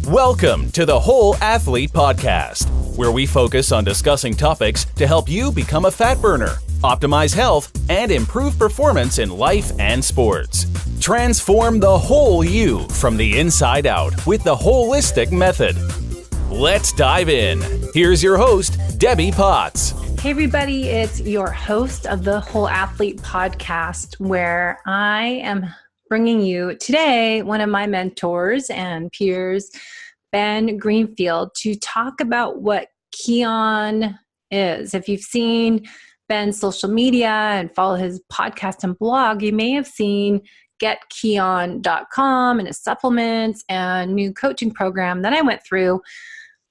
Welcome to the Whole Athlete Podcast, where we focus on discussing topics to help you become a fat burner, optimize health, and improve performance in life and sports. Transform the whole you from the inside out with the holistic method. Let's dive in. Here's your host, Debbie Potts. Hey everybody, it's your host of the Whole Athlete Podcast, where I am bringing you today one of my mentors and peers, Ben Greenfield, to talk about what Kion is. If you've seen Ben's social media and follow his podcast and blog, you may have seen getkion.com and his supplements and new coaching program that I went through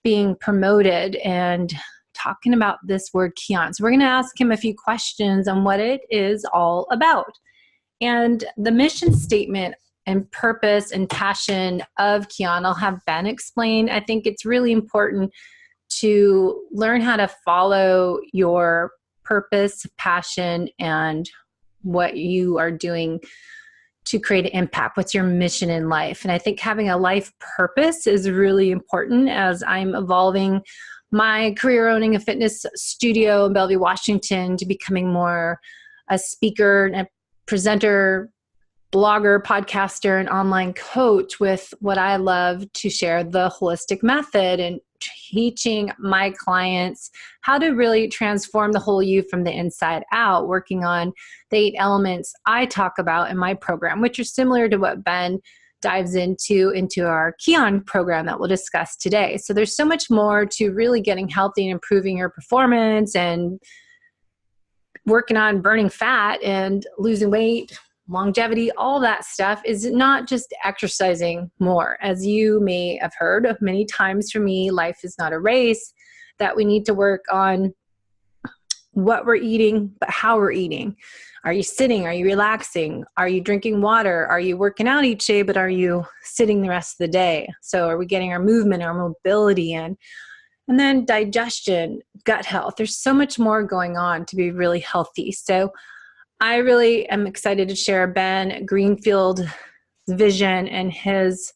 being promoted and talking about this word Kion. So we're going to ask him a few questions on what it is all about. And the mission statement and purpose and passion of Kion, I'll have Ben explain. I think it's really important to learn how to follow your purpose, passion, and what you are doing to create an impact. What's your mission in life? And I think having a life purpose is really important as I'm evolving my career owning a fitness studio in Bellevue, Washington, to becoming more a speaker and a presenter, blogger, podcaster, and online coach with what I love to share, the holistic method, and teaching my clients how to really transform the whole you from the inside out, working on the 8 elements I talk about in my program, which are similar to what Ben dives into our Kion program that we'll discuss today. So there's so much more to really getting healthy and improving your performance and working on burning fat and losing weight, longevity. All that stuff is not just exercising more. As you may have heard many times from me, life is not a race, that we need to work on what we're eating, but how we're eating. Are you sitting? Are you relaxing? Are you drinking water? Are you working out each day, but are you sitting the rest of the day? So are we getting our movement, our mobility in? And then digestion, gut health. There's so much more going on to be really healthy. So I really am excited to share Ben Greenfield's vision and his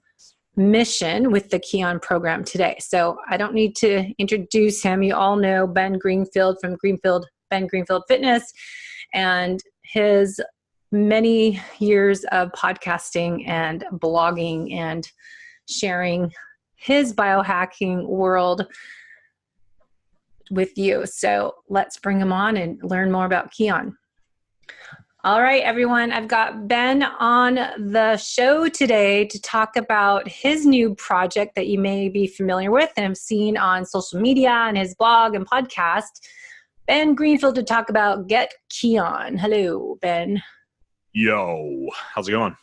mission with the Kion program today. So I don't need to introduce him. You all know Ben Greenfield from Ben Greenfield Fitness and his many years of podcasting and blogging and sharing his biohacking world with you. So let's bring him on and learn more about Kion. All right, everyone, I've got Ben on the show today to talk about his new project that you may be familiar with and have seen on social media and his blog and podcast. Ben Greenfield to talk about Get Kion. Hello, Ben. Yo, how's it going?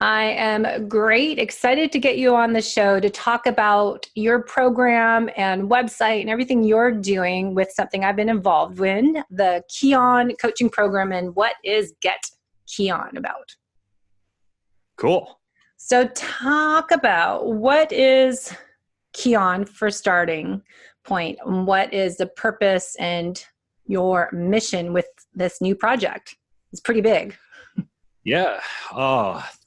I am great. Excited to get you on the show to talk about your program and website and everything you're doing with something I've been involved in, the Kion coaching program, and what is Get Kion about. Cool. So talk about what is Kion for starting point, and what is the purpose and your mission with this new project? It's pretty big. Yeah.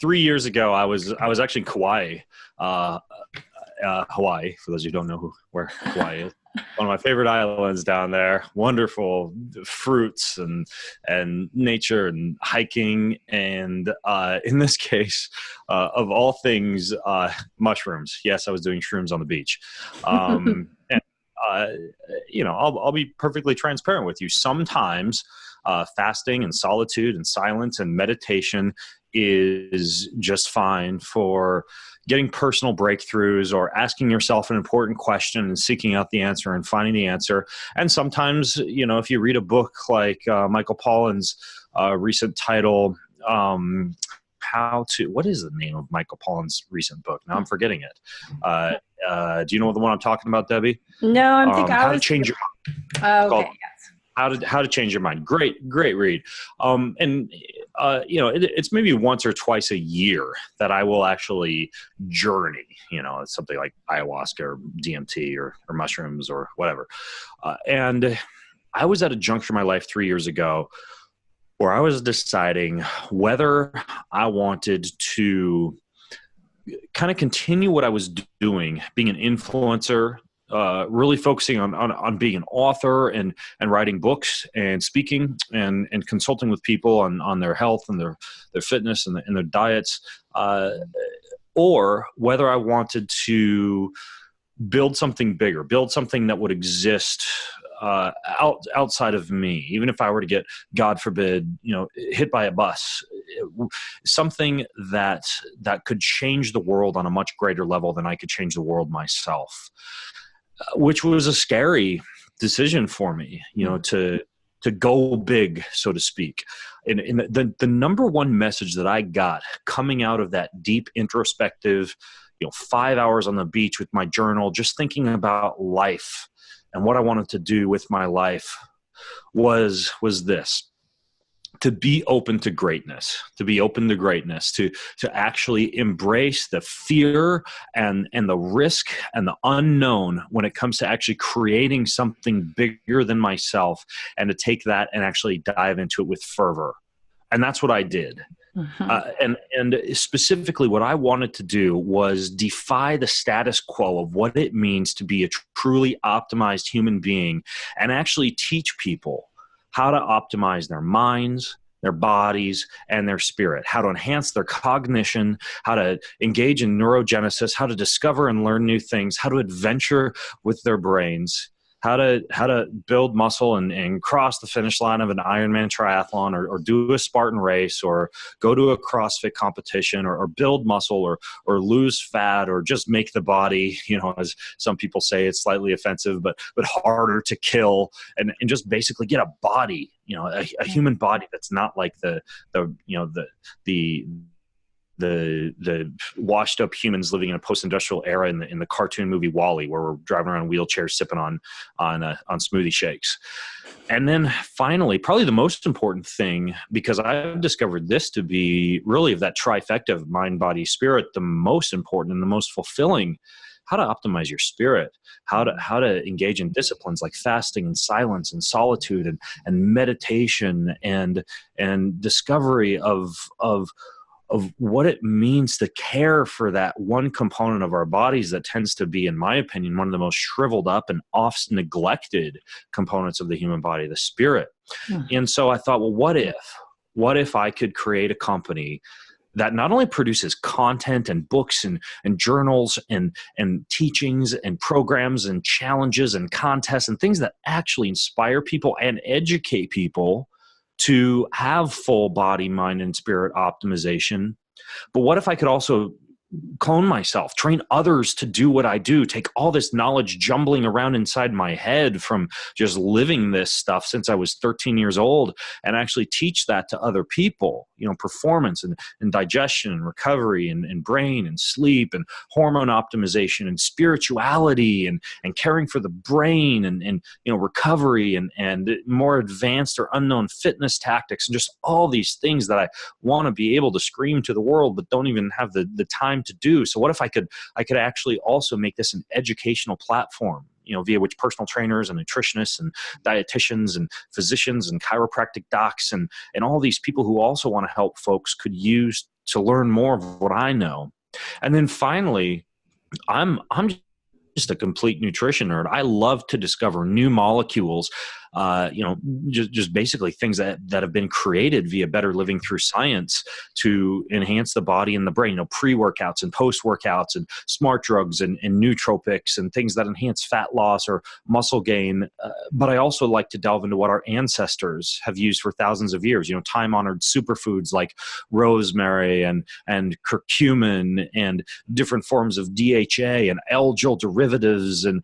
3 years ago, I was actually in Kauai, Hawaii, for those who don't know where Kauai is. One of my favorite islands down there. Wonderful fruits and nature and hiking. And in this case, of all things, mushrooms. Yes, I was doing shrooms on the beach. And, I'll be perfectly transparent with you. Sometimes fasting and solitude and silence and meditation is just fine for getting personal breakthroughs or asking yourself an important question and seeking out the answer and finding the answer. And sometimes, if you read a book like Michael Pollan's recent title, what is the name of Michael Pollan's recent book? Now I'm forgetting it. Do you know the one I'm talking about, Debbie? No, I'm thinking How to Change Your Mind. Okay, yes. How to Change Your Mind. Great read. It's maybe once or twice a year that I will actually journey. It's something like ayahuasca or DMT or mushrooms or whatever. And I was at a juncture in my life 3 years ago where I was deciding whether I wanted to kind of continue what I was doing, being an influencer, really focusing on being an author and writing books and speaking and consulting with people on their health and their fitness and their diets, or whether I wanted to build something bigger, build something that would exist outside of me, even if I were to get, God forbid, hit by a bus, something that could change the world on a much greater level than I could change the world myself, which was a scary decision for me, to go big, so to speak. And the number one message that I got coming out of that deep introspective, 5 hours on the beach with my journal, just thinking about life and what I wanted to do with my life was this: to be open to greatness, to actually embrace the fear and the risk and the unknown when it comes to actually creating something bigger than myself, and to take that and actually dive into it with fervor. And that's what I did. Mm-hmm. And specifically what I wanted to do was defy the status quo of what it means to be a truly optimized human being, and actually teach people how to optimize their minds, their bodies, and their spirit, how to enhance their cognition, how to engage in neurogenesis, how to discover and learn new things, how to adventure with their brains, how to build muscle and cross the finish line of an Ironman triathlon, or do a Spartan race, or go to a CrossFit competition, or build muscle, or lose fat, or just make the body, as some people say, it's slightly offensive, but harder to kill, and just basically get a body, a human body that's not like the washed up humans living in a post-industrial era in the cartoon movie WALL-E, where we're driving around in wheelchairs sipping on smoothie shakes. And then finally, probably the most important thing, because I've discovered this to be really, of that trifecta of mind, body, spirit, the most important and the most fulfilling: how to optimize your spirit, how to engage in disciplines like fasting and silence and solitude and meditation and discovery of what it means to care for that one component of our bodies that tends to be, in my opinion, one of the most shriveled up and oft neglected components of the human body, the spirit. And so I thought, well, what if I could create a company that not only produces content and books and journals and teachings and programs and challenges and contests and things that actually inspire people and educate people to have full body, mind, and spirit optimization. But what if I could also clone myself, train others to do what I do, take all this knowledge jumbling around inside my head from just living this stuff since I was 13 years old, and actually teach that to other people, performance and digestion and recovery and brain and sleep and hormone optimization and spirituality and caring for the brain and recovery and more advanced or unknown fitness tactics, and just all these things that I want to be able to scream to the world but don't even have the time to do. So what if I could actually also make this an educational platform, via which personal trainers and nutritionists and dietitians and physicians and chiropractic docs and all these people who also want to help folks could use to learn more of what I know. And then finally, I'm just a complete nutrition nerd. I love to discover new molecules, just basically things that have been created via better living through science to enhance the body and the brain, pre-workouts and post-workouts and smart drugs and nootropics and things that enhance fat loss or muscle gain. But I also like to delve into what our ancestors have used for thousands of years, time-honored superfoods like rosemary and curcumin and different forms of DHA and algal derivatives and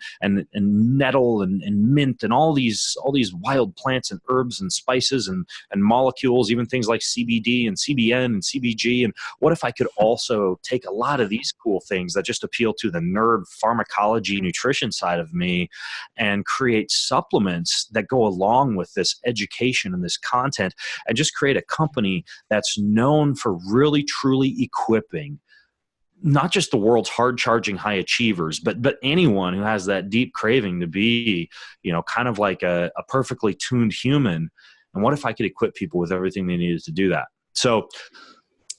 nettle and mint and all these wild plants and herbs and spices and molecules, even things like CBD and CBN and CBG. And what if I could also take a lot of these cool things that just appeal to the nerd pharmacology nutrition side of me and create supplements that go along with this education and this content, and just create a company that's known for really truly equipping not just the world's hard-charging high achievers, but anyone who has that deep craving to be, kind of like a perfectly tuned human. And what if I could equip people with everything they needed to do that? So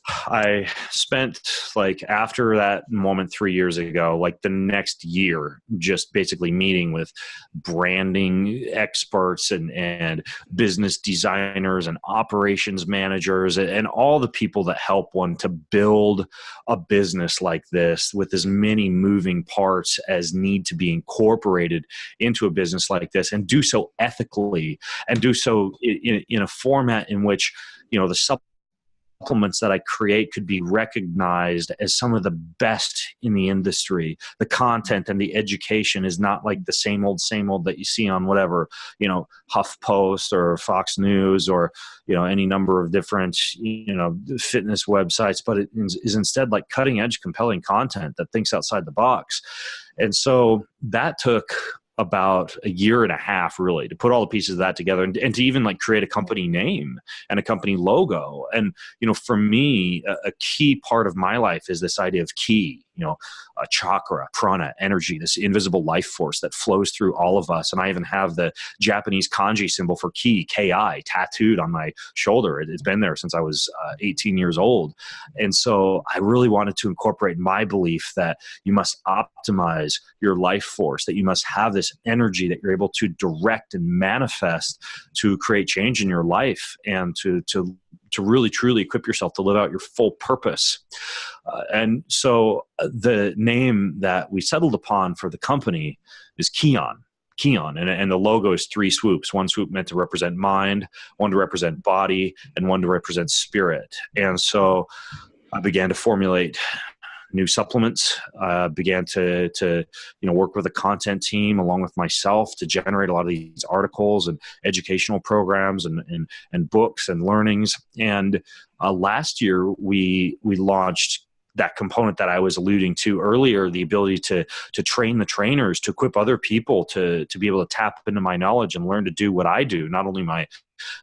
I spent, like, after that moment 3 years ago, like the next year, just basically meeting with branding experts and business designers and operations managers and all the people that help one to build a business like this with as many moving parts as need to be incorporated into a business like this, and do so ethically, and do so in a format in which, the supplements that I create could be recognized as some of the best in the industry. The content and the education is not like the same old that you see on whatever, HuffPost or Fox News or, any number of different, fitness websites, but it is instead like cutting edge, compelling content that thinks outside the box. And so that took about a year and a half, really, to put all the pieces of that together and to even like create a company name and a company logo. And, for me, a key part of my life is this idea of ki, a chakra, prana, energy, this invisible life force that flows through all of us. And I even have the Japanese kanji symbol for ki, Ki, tattooed on my shoulder. It's been there since I was 18 years old. And so I really wanted to incorporate my belief that you must optimize your life force, that you must have this energy that you're able to direct and manifest to create change in your life and to really truly equip yourself to live out your full purpose. And so the name that we settled upon for the company is Kion. And the logo is 3 swoops. 1 swoop meant to represent mind, 1 to represent body, and 1 to represent spirit. And so I began to formulate new supplements, began to work with a content team along with myself to generate a lot of these articles and educational programs and books and learnings. And last year we launched that component that I was alluding to earlier, the ability to train the trainers, to equip other people to be able to tap into my knowledge and learn to do what I do, not only my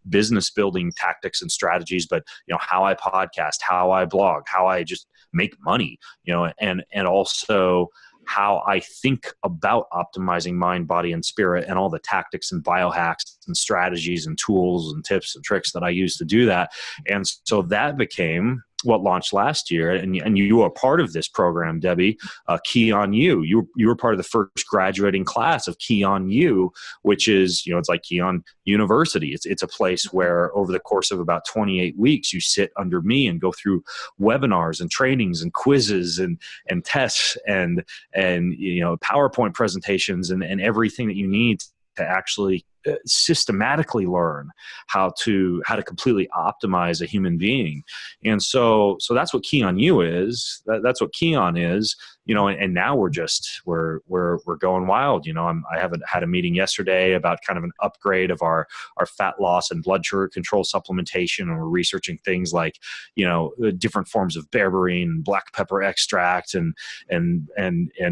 business building tactics and strategies, but how I podcast, how I blog, how I just make money, and also how I think about optimizing mind, body, and spirit, and all the tactics and biohacks and strategies and tools and tips and tricks that I use to do that. And so that became what launched last year. And you are part of this program, Debbie, Kion U. You were part of the first graduating class of Kion U, which is, it's like Kion University. It's a place where over the course of about 28 weeks, you sit under me and go through webinars and trainings and quizzes and tests and PowerPoint presentations and everything that you need to actually systematically learn how to completely optimize a human being. And so that's what Kion U is. That's what Kion is, and now we're going wild. I haven't had a meeting yesterday about kind of an upgrade of our fat loss and blood sugar control supplementation. And we're researching things like, different forms of berberine and black pepper extract and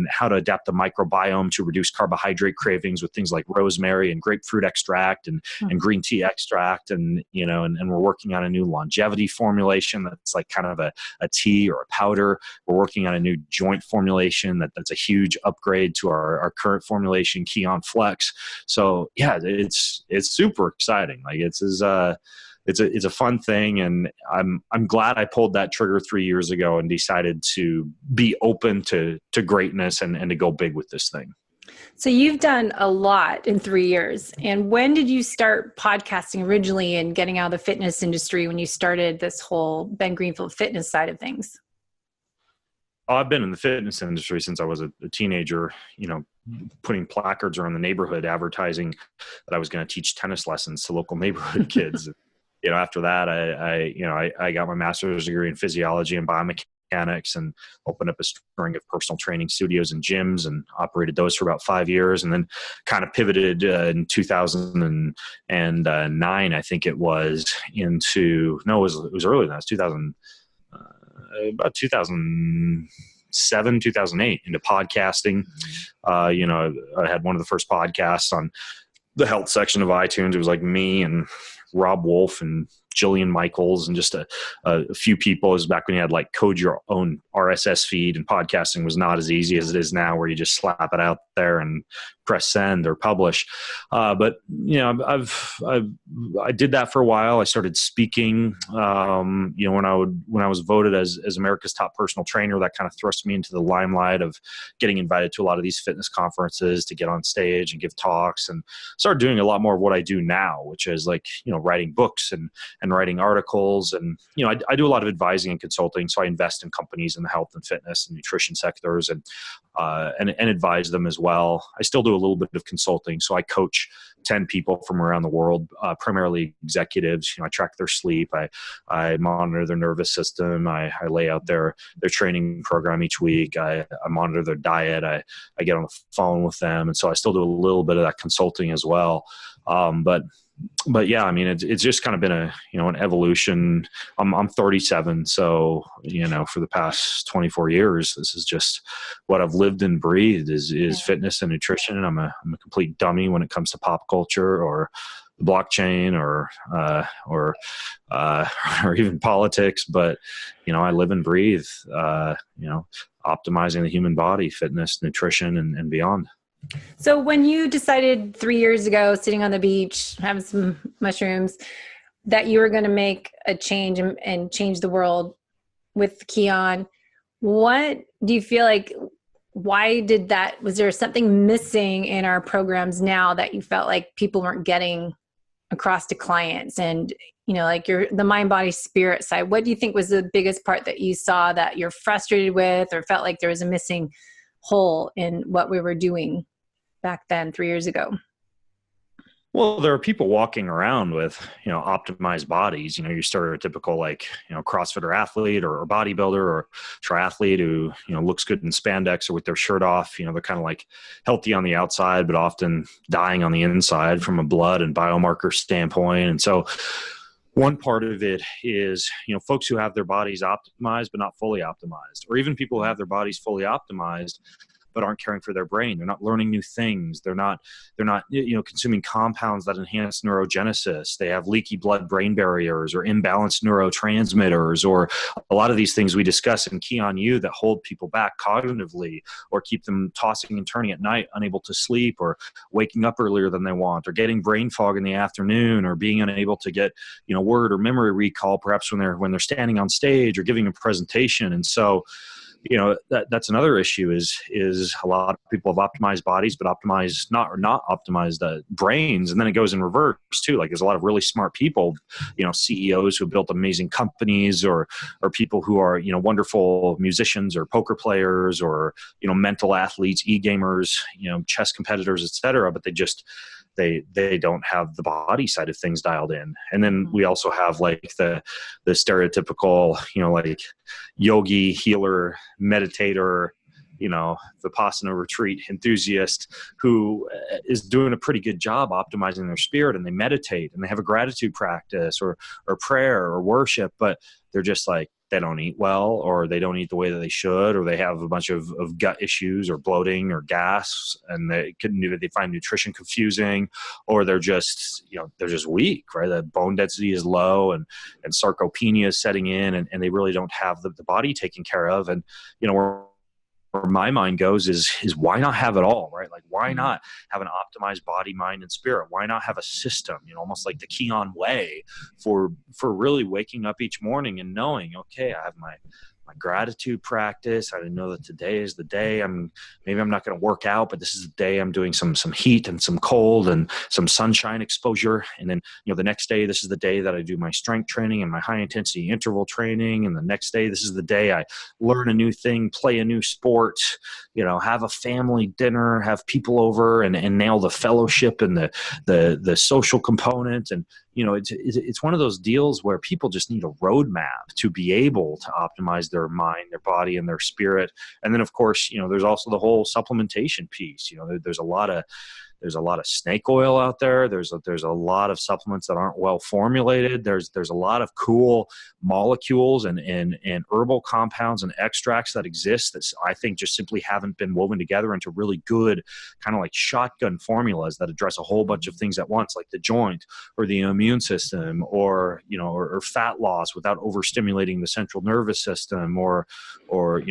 how to adapt the microbiome to reduce carbohydrate cravings with things like rosemary and grapefruit extract and green tea extract. And we're working on a new longevity formulation that's like kind of a tea or a powder. We're working on a new joint formulation that's a huge upgrade to our current formulation, Kion Flex. So yeah, it's super exciting. Like it's a fun thing, and I'm glad I pulled that trigger 3 years ago and decided to be open to greatness and to go big with this thing. So you've done a lot in 3 years. And when did you start podcasting originally and getting out of the fitness industry when you started this whole Ben Greenfield fitness side of things? I've been in the fitness industry since I was a teenager, putting placards around the neighborhood advertising that I was going to teach tennis lessons to local neighborhood kids. After that, I got my master's degree in physiology and biomechanics and opened up a string of personal training studios and gyms and operated those for about 5 years, and then kind of pivoted in 2009, I think it was, it was earlier than that. It was about 2007, 2008 into podcasting. I had one of the first podcasts on the health section of iTunes. It was like me and Rob Wolf and Jillian Michaels and just a few people. It was back when you had like code your own RSS feed, and podcasting was not as easy as it is now, where you just slap it out there and press send or publish. But I did that for a while. I started speaking. When I was voted as America's top personal trainer, that kind of thrust me into the limelight of getting invited to a lot of these fitness conferences to get on stage and give talks, and started doing a lot more of what I do now, which is like, writing books and writing articles. And, I do a lot of advising and consulting. So I invest in companies in the health and fitness and nutrition sectors and advise them as well. I still do a little bit of consulting. So I coach 10 people from around the world, primarily executives. I track their sleep. I monitor their nervous system. I lay out their training program each week. I monitor their diet. I get on the phone with them. And so I still do a little bit of that consulting as well. But yeah, I mean, it's just kind of been an evolution. I'm 37. So, for the past 24 years, this is just what I've lived and breathed is fitness and nutrition. And I'm a complete dummy when it comes to pop culture or the blockchain or even politics. But, I live and breathe, optimizing the human body, fitness, nutrition, and beyond. So when you decided 3 years ago, sitting on the beach, having some mushrooms, that you were going to make a change and change the world with Kion, what do you feel like, why did that, was there something missing in our programs now that you felt like people weren't getting across to clients? And, like the mind, body, spirit side, what do you think was the biggest part that you saw that you're frustrated with or felt like there was a missing hole in what we were doing back then 3 years ago? Well, there are people walking around with, optimized bodies. Your stereotypical CrossFitter athlete or bodybuilder or triathlete who, looks good in spandex or with their shirt off. They're kind of like healthy on the outside, but often dying on the inside from a blood and biomarker standpoint. And so one part of it is, folks who have their bodies optimized but not fully optimized, or even people who have their bodies fully optimized but aren't caring for their brain. They're not learning new things. They're not consuming compounds that enhance neurogenesis. They have leaky blood-brain barriers or imbalanced neurotransmitters, or a lot of these things we discuss in Kion U that hold people back cognitively or keep them tossing and turning at night, unable to sleep, or waking up earlier than they want, or getting brain fog in the afternoon, or being unable to get, word or memory recall, perhaps when they're standing on stage or giving a presentation. And so, that's another issue is a lot of people have optimized bodies, but not optimized brains. And then it goes in reverse too. Like there's a lot of really smart people, CEOs who built amazing companies or people who are, wonderful musicians or poker players or, mental athletes, e-gamers, chess competitors, et cetera. But they don't have the body side of things dialed in. And then we also have like the stereotypical, like yogi, healer, meditator, Vipassana retreat enthusiast who is doing a pretty good job optimizing their spirit, and they meditate and they have a gratitude practice or prayer or worship, but they're just like, they don't eat well, or they don't eat the way that they should, or they have a bunch of gut issues or bloating or gas, and they find nutrition confusing, or they're just weak, right? The bone density is low and sarcopenia is setting in, and they really don't have the body taken care of. And, where my mind goes is why not have it all, right? Like, why not have an optimized body, mind, and spirit? Why not have a system, almost like the Kion way for really waking up each morning and knowing, okay, I have my gratitude practice. I know that today is the day maybe I'm not going to work out, but this is the day I'm doing some heat and some cold and some sunshine exposure. And then, the next day, this is the day that I do my strength training and my high intensity interval training. And the next day, this is the day I learn a new thing, play a new sport, have a family dinner, have people over and nail the fellowship and the social component. And, it's one of those deals where people just need a roadmap to be able to optimize their mind, their body, and their spirit. And then, of course, there's also the whole supplementation piece. There's a lot of There's a lot of snake oil out there. There's a lot of supplements that aren't well formulated. There's a lot of cool molecules and herbal compounds and extracts that exist that I think just simply haven't been woven together into really good kind of like shotgun formulas that address a whole bunch of things at once, like the joint or the immune system, or or fat loss without overstimulating the central nervous system, or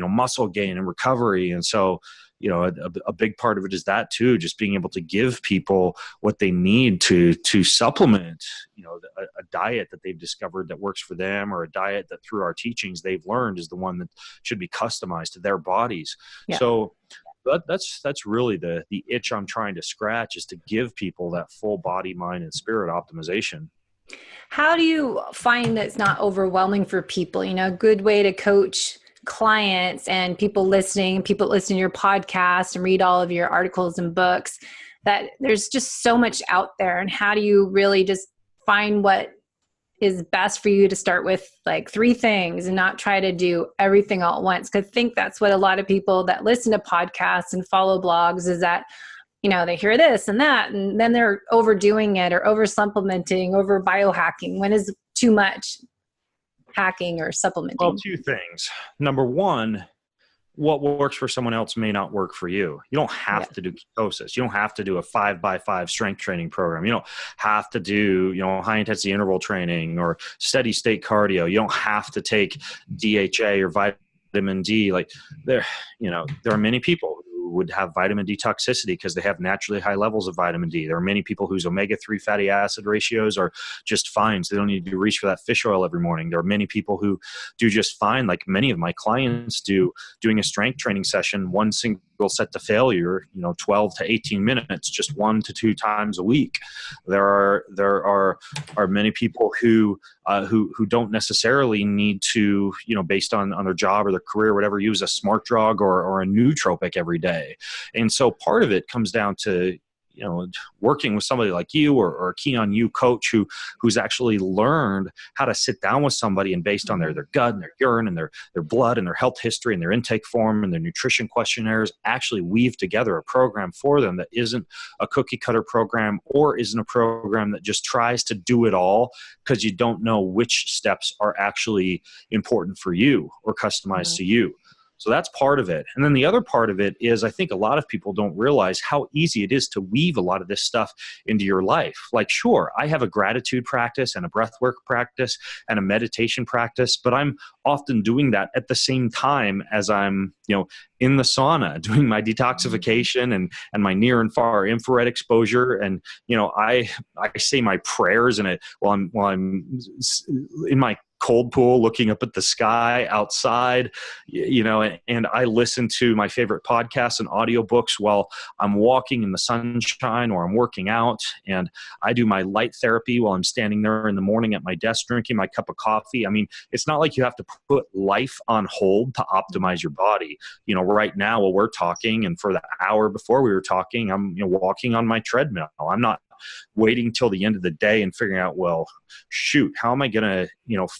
muscle gain and recovery. And so a big part of it is that too, just being able to give people what they need to supplement, a diet that they've discovered that works for them, or a diet that through our teachings they've learned is the one that should be customized to their bodies. Yeah. So that's really the itch I'm trying to scratch, is to give people that full body, mind, and spirit optimization. How do you find that it's not overwhelming for people? A good way to coach clients and people listening to your podcast and read all of your articles and books, that there's just so much out there. And how do you really just find what is best for you to start with, like 3 things, and not try to do everything all at once? Because I think that's what a lot of people that listen to podcasts and follow blogs is that, they hear this and that, and then they're overdoing it or over supplementing, over biohacking. When is too much hacking or supplementing? Well, 2 things. Number 1, what works for someone else may not work for you. You don't have to do ketosis. You don't have to do a 5x5 strength training program. You don't have to do, high intensity interval training or steady state cardio. You don't have to take DHA or vitamin D. Like there are many people would have vitamin D toxicity because they have naturally high levels of vitamin D. There are many people whose omega-3 fatty acid ratios are just fine, so they don't need to reach for that fish oil every morning. There are many people who do just fine, like many of my clients do, doing a strength training session, one single set to failure, 12 to 18 minutes, just 1 to 2 times a week. There are many people who don't necessarily need to, based on their job or their career or whatever, use a smart drug or a nootropic every day. And so part of it comes down to working with somebody like you or a Kion U coach who's actually learned how to sit down with somebody, and based on their gut and their urine and their blood and their health history and their intake form and their nutrition questionnaires, actually weave together a program for them that isn't a cookie cutter program, or isn't a program that just tries to do it all because you don't know which steps are actually important for you or customized to you. So that's part of it. And then the other part of it is, I think a lot of people don't realize how easy it is to weave a lot of this stuff into your life. Like, sure, I have a gratitude practice and a breathwork practice and a meditation practice, but I'm often doing that at the same time as I'm, in the sauna, doing my detoxification and my near and far infrared exposure. And, I say my prayers in it while I'm in my cold pool looking up at the sky outside, and I listen to my favorite podcasts and audiobooks while I'm walking in the sunshine or I'm working out. And I do my light therapy while I'm standing there in the morning at my desk drinking my cup of coffee. I mean, it's not like you have to put life on hold to optimize your body. Right now while we're talking, and for the hour before we were talking, I'm walking on my treadmill. I'm not waiting till the end of the day and figuring out, well, shoot, how am I going to,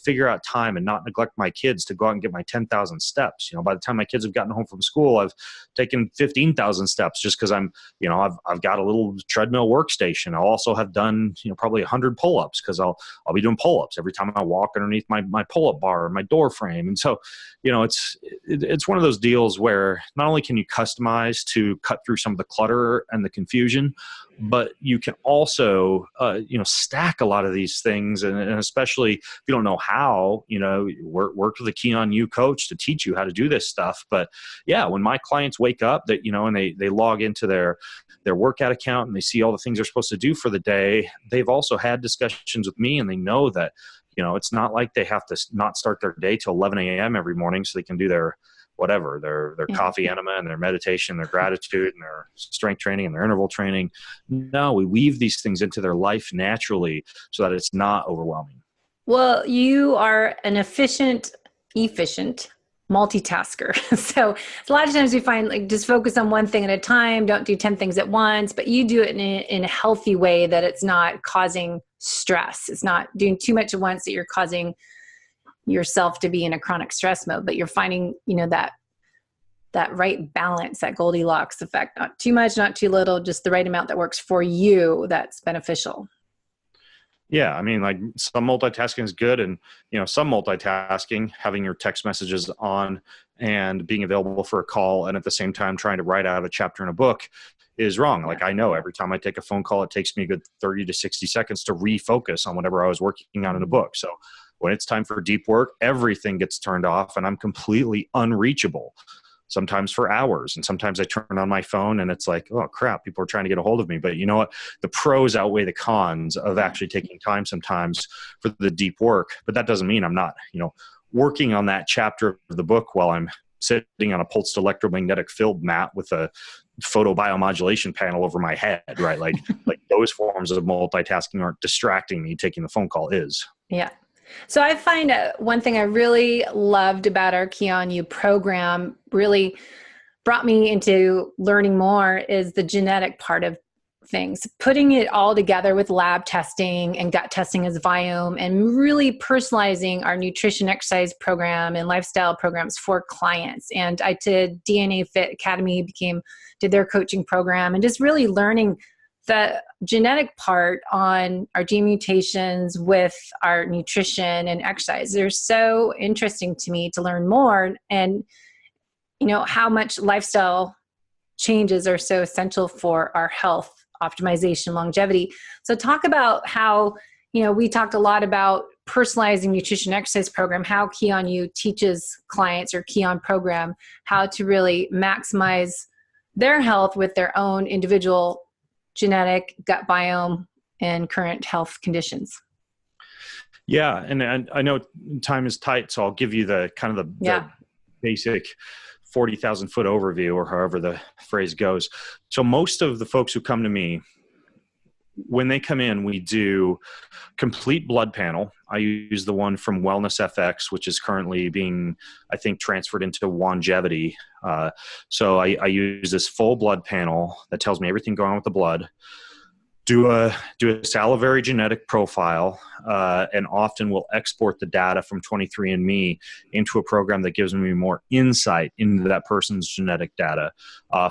figure out time and not neglect my kids to go out and get my 10,000 steps? By the time my kids have gotten home from school, I've taken 15,000 steps just because I've got a little treadmill workstation. I'll also have done, probably 100 pull-ups because I'll be doing pull-ups every time I walk underneath my pull-up bar or my door frame. And so, it's one of those deals where not only can you customize to cut through some of the clutter and the confusion, but you can also, stack a lot of these things. And especially if you don't know how, work with a Kion U coach to teach you how to do this stuff. But yeah, when my clients wake up that, and they log into their workout account and they see all the things they're supposed to do for the day, they've also had discussions with me, and they know that, it's not like they have to not start their day till 11 a.m. every morning so they can do their coffee enema and their meditation, their gratitude and their strength training and their interval training. No, we weave these things into their life naturally so that it's not overwhelming. Well, you are an efficient multitasker. So a lot of times we find, like, just focus on one thing at a time, don't do 10 things at once, but you do it in a healthy way that it's not causing stress. It's not doing too much at once that you're causing yourself to be in a chronic stress mode, but you're finding, that that right balance, that Goldilocks effect, not too much, not too little, just the right amount that works for you that's beneficial. Yeah, I mean, like some multitasking is good, and some multitasking, having your text messages on and being available for a call, and at the same time trying to write out a chapter in a book is wrong. Like I know every time I take a phone call, it takes me a good 30 to 60 seconds to refocus on whatever I was working on in a book. So when it's time for deep work, everything gets turned off and I'm completely unreachable, sometimes for hours. And sometimes I turn on my phone and it's like, oh crap, people are trying to get a hold of me. But you know what? The pros outweigh the cons of actually taking time sometimes for the deep work. But that doesn't mean I'm not, working on that chapter of the book while I'm sitting on a pulsed electromagnetic field mat with a photobiomodulation panel over my head, right? Like those forms of multitasking aren't distracting me. Taking the phone call is. Yeah. So I find one thing I really loved about our Kion U program, really brought me into learning more, is the genetic part of things, putting it all together with lab testing and gut testing as Viome, and really personalizing our nutrition exercise program and lifestyle programs for clients. And I did DNA Fit Academy, did their coaching program, and just really learning the genetic part on our gene mutations with our nutrition and exercise. They're so interesting to me to learn more, and how much lifestyle changes are so essential for our health, optimization, longevity. So talk about how, we talked a lot about personalizing nutrition exercise program, how Kion U teaches clients, or Kion program, how to really maximize their health with their own individual genetic, gut biome, and current health conditions. Yeah. And I know time is tight, so I'll give you the basic 40,000 foot overview, or however the phrase goes. So most of the folks who come to me, when they come in, we do complete blood panel. I use the one from Wellness FX, which is currently being, I think, transferred into Longevity. So I use this full blood panel that tells me everything going on with the blood. Do a salivary genetic profile, and often we'll export the data from 23andMe into a program that gives me more insight into that person's genetic data.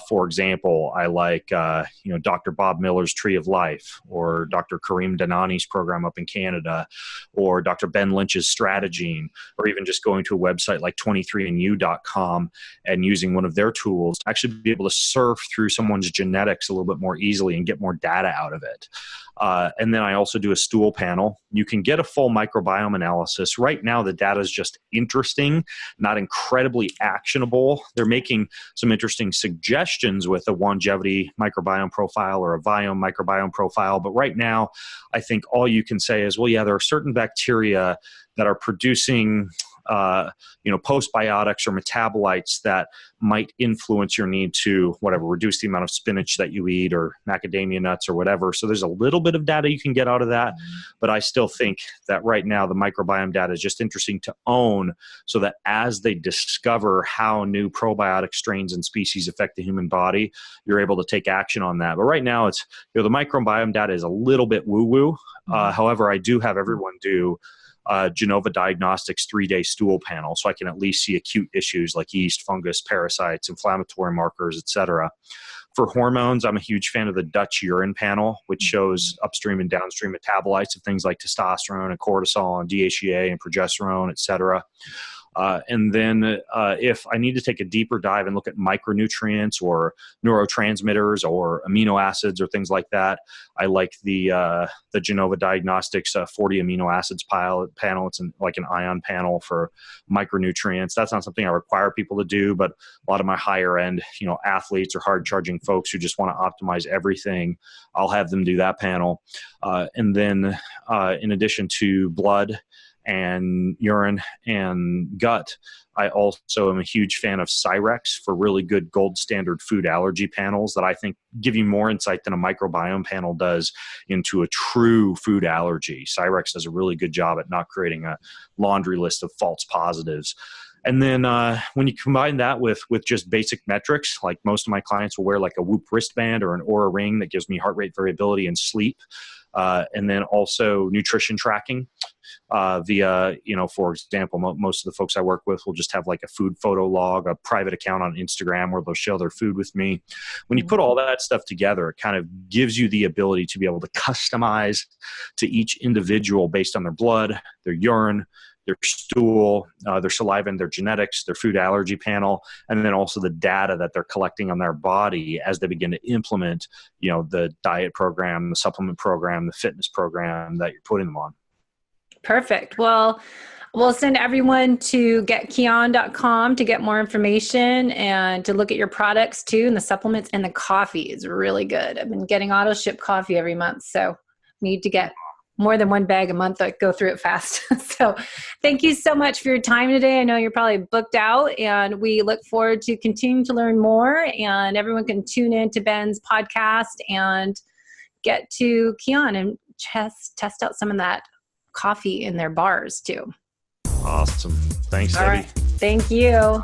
For example, I like Dr. Bob Miller's Tree of Life, or Dr. Kareem Danani's program up in Canada, or Dr. Ben Lynch's Strategene, or even just going to a website like 23andU.com and using one of their tools to actually be able to surf through someone's genetics a little bit more easily and get more data out of it. And then I also do a stool panel. You can get a full microbiome analysis. Right now, the data is just interesting, not incredibly actionable. They're making some interesting suggestions with a longevity microbiome profile or a Viome microbiome profile. But right now, I think all you can say is, well, yeah, there are certain bacteria that are producing postbiotics or metabolites that might influence your need to reduce the amount of spinach that you eat, or macadamia nuts, or whatever. So there's a little bit of data you can get out of that, but I still think that right now the microbiome data is just interesting to own, so that as they discover how new probiotic strains and species affect the human body, you're able to take action on that. But right now it's, the microbiome data is a little bit woo-woo. However, I do have everyone do Genova Diagnostics 3-day stool panel, so I can at least see acute issues like yeast, fungus, parasites, inflammatory markers, etc. For hormones, I'm a huge fan of the Dutch urine panel, which shows upstream and downstream metabolites of things like testosterone and cortisol and DHEA and progesterone, etc. And then if I need to take a deeper dive and look at micronutrients or neurotransmitters or amino acids or things like that, I like the Genova Diagnostics 40 amino acids panel. It's like an ion panel for micronutrients. That's not something I require people to do, but a lot of my higher end, athletes or hard charging folks who just want to optimize everything, I'll have them do that panel. And then in addition to blood and urine and gut, I also am a huge fan of Cyrex for really good gold standard food allergy panels that I think give you more insight than a microbiome panel does into a true food allergy. Cyrex does a really good job at not creating a laundry list of false positives. And then when you combine that with just basic metrics, like most of my clients will wear like a Whoop wristband or an Oura ring that gives me heart rate variability and sleep. And then also nutrition tracking via, for example, most of the folks I work with will just have like a food photo log, a private account on Instagram where they'll share their food with me. When you put all that stuff together, it kind of gives you the ability to be able to customize to each individual based on their blood, their urine, their stool, their saliva and their genetics, their food allergy panel, and then also the data that they're collecting on their body as they begin to implement, the diet program, the supplement program, the fitness program that you're putting them on. Perfect. Well, we'll send everyone to getkion.com to get more information and to look at your products too, and the supplements, and the coffee is really good. I've been getting auto ship coffee every month, so need to get more than one bag a month. I go through it fast. So thank you so much for your time today. I know you're probably booked out, and we look forward to continuing to learn more, and everyone can tune in to Ben's podcast and get to Kion and test out some of that coffee in their bars too. Awesome. Thanks, Debbie. All right. Thank you.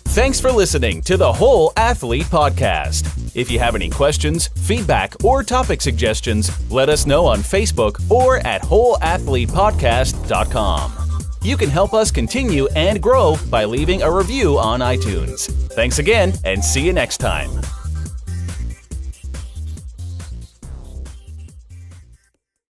Thanks for listening to the Whole Athlete Podcast. If you have any questions, feedback, or topic suggestions, let us know on Facebook or at wholeathletepodcast.com. You can help us continue and grow by leaving a review on iTunes. Thanks again, and see you next time.